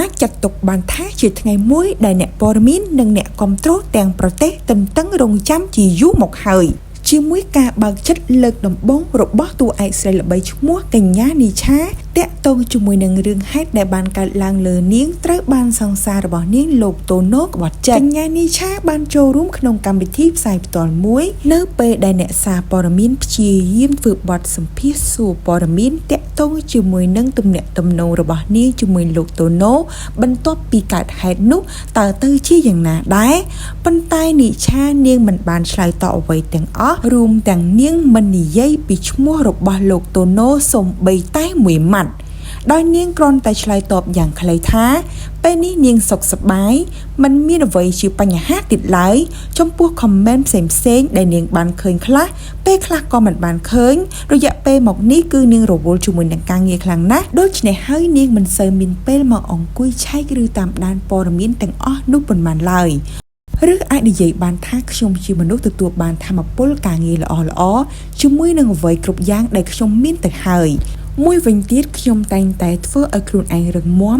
អាចចាត់ទុកបានថាជាថ្ងៃមួយដែលអ្នកព័ត៌មាននិងអ្នកគាំទ្រទាំងប្រទេសទន្ទឹងរង់ចាំជាយូរមកហើយជាមួយការបើកចិត្តលើកដំបូងរបស់តួឯកស្រីល្បីឈ្មោះកញ្ញានីឆាតាក់ទងជាមួយនឹងរឿងហេតុដែលបានកើតឡើងលើនាងត្រូវបានសង្សាររបស់នាងលោកតូណូក្បត់ចិត្តកញ្ញានីឆាបានចូលរួមក្នុងកម្មវិធីផ្សាយផ្ទាល់មួយនៅពេលដែលអ្នកសារព័ត៌មានព្យាយាមធ្វើបទសម្ភាសន៍សួរព័ត៌មានតាក់ទងជាមួយនឹងទំនាក់ទំនងរបស់នាងជាមួយលោកតូណូបន្ទាប់ពីកើតហេតុនោះតើទៅជាយ៉ាងណាដែរប៉ុន្តែនីឆានាងមិនបានឆ្លើយតបអ្វីទាំងអស់រួមទាំងនាងមិននិយាយពីឈ្មោះរបស់លោកតូណូសូម្បីតែមួយម៉ាត់ដោយនាងគ្រាន់តែឆ្លើយតបយ៉ាងខ្លីថាពេលនេះនាងសុខសប្បាយមិនមានអ្វីជាបញ្ហាទៀតឡើយចំពោះ comment ផ្សេងៗដែលនាងបានឃើញខ្លះពេលខ្លះក៏មិនបានឃើញរយៈពេលមកនេះគឺនាងរវល់ជាមួយនឹងការងារខ្លាំងណាស់ដូច្នេះហើយនាងមិនសូវមានពេលមកអង្គុយឆែកឬតាមដានព័ត៌មានទាំងអស់នោះប៉ុន្មានឡើយឬអាចនិយាយបានថាខ្ញុំជាមនុស្សទទួលបានថាមពលការងារល្អៗជាមួយនឹងអ្វីគ្រប់យ៉ាងដែលខ្ញុំមានទៅហើយមួយវិញទៀតខ្ញុំតែងតែធ្វើឲ្យខ្លួនឯងរឹងមាំ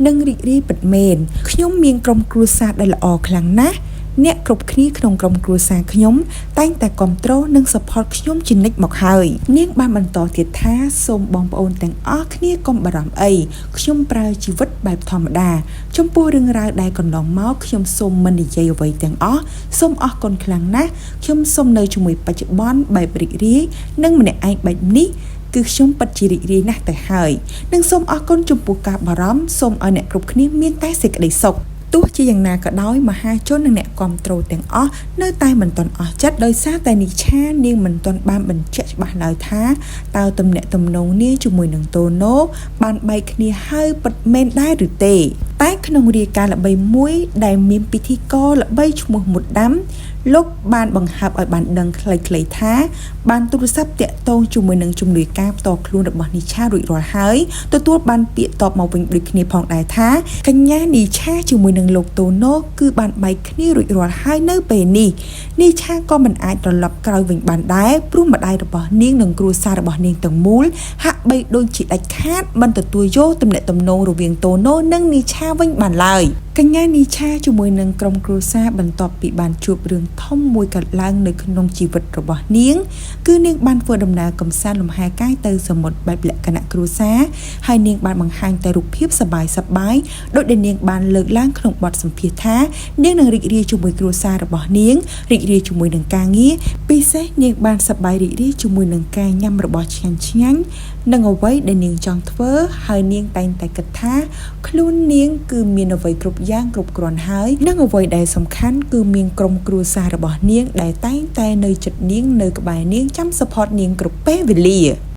និងរីករាយពិតមែនខ្ញុំមានក្រុមគ្រួសារដែលល្អខ្លាំងណាស់អ្នកគ្រប់គ្នាក្នុងក្រុមគ្រួសារខ្ញុំតែងតែគ្រប់គ្រងនិង support ខ្ញុំជានិច្ចមកហើយនាងបានបន្តទៀតថាសូមបងប្អូនទាំងអស់គ្នាកុំបារម្ភអីខ្ញុំប្រើជីវិតបែបធម្មតាចំពោះរឿងរ៉ាវដែលកន្លងមកខ្ញុំសូមមិននិយាយអ្វីទាំងអស់សូមអរគុណខ្លាំងណាស់ខ្ញុំសូមនៅជាមួយបច្ចុប្បន្នបែបរីករាយនិងម្នាក់ឯងបែបនេះគឺខ្ញុំពិតជារីករាយណាស់ទៅហើយនិងសូមអរគុណចំពោះការបារម្ភសូមឲ្យអ្នកគ្រប់គ្នាមានតែសេចក្តីសុខទោះជាយ៉ាងណាក៏ដោយមហាជននិងអ្នកគាំទ្រទាំងអស់នៅតែមិនទាន់អស់ចិត្តដោយសារតែនីឆានាងមិនទាន់បានបញ្ជាក់ច្បាស់ឡើយថាតើទំនាក់ទំនងនាងជាមួយនឹងតូណូបានបែកគ្នាហើយពិតមែនដែរឬទេតែក្នុងរាយការណ៍ល្បីមួយដែលមានពិធីករល្បីឈ្មោះមុតដាំលោកបានបង្ហើបឲ្យបានដឹងខ្លីៗថាបានទូរស័ព្ទតាក់ទងជាមួយនឹងជំនួយការផ្ទាល់ខ្លួនរបស់នីឆារួចរាល់ហើយទទួលបានពាក្យតបមកវិញដូចគ្នាផងដែរថាកញ្ញានីឆាជាមួយនឹងលោកតូណូគឺបានបែកគ្នារួចរាល់ហើយនៅពេលនេះនីឆាក៏មិនអាចត្រឡប់ក្រោយវិញបានដែរព្រោះម្ដាយរបស់នាងនិងគ្រួសាររបស់នាងទាំងមូលហាក់បីដូចជាដាច់ខាតមិនទទួលយកទំនាក់ទំនងរវាងតូណូនិងនីឆាវិញបានឡើយកញ្ញានីឆាជាមួយនឹងក្រុមគ្រួសារបន្ទាប់ពីបានជួបរឿងធំមួយកើតឡើងនៅក្នុងជីវិតរបស់នាងគឺនាងបានធ្វើដំណើរកម្សាន្តលំហែកាយទៅសមុទ្របែបលក្ខណៈគ្រួសារហើយនាងបានបង្ហាញតែរូបភាពសប្បាយៗដោយដែលនាងបានលើកឡើងក្នុងបទសម្ភាសន៍ថានាងនឹងរីករាយជាមួយគ្រួសាររបស់នាងរីករាយជាមួយនឹងការងារពិសេសនាងបានសប្បាយរីករាយជាមួយនឹងការញ៉ាំរបស់ឆ្ងាញ់និងអ្វីដែលនាងចង់ធ្វើហើយនាងតែងតែគិតថាខ្លួននាងគឺមានអ្វីគ្រប់យ៉ាងគ្រប់គ្រាន់ហើយនិងអ្វីដែលសំខាន់គឺមានក្រុមគ្រួសាររបស់នាងដែលតែងតែនៅជិតនាងនៅក្បែរនាងចាំ support នាងគ្រប់ពេលវេលា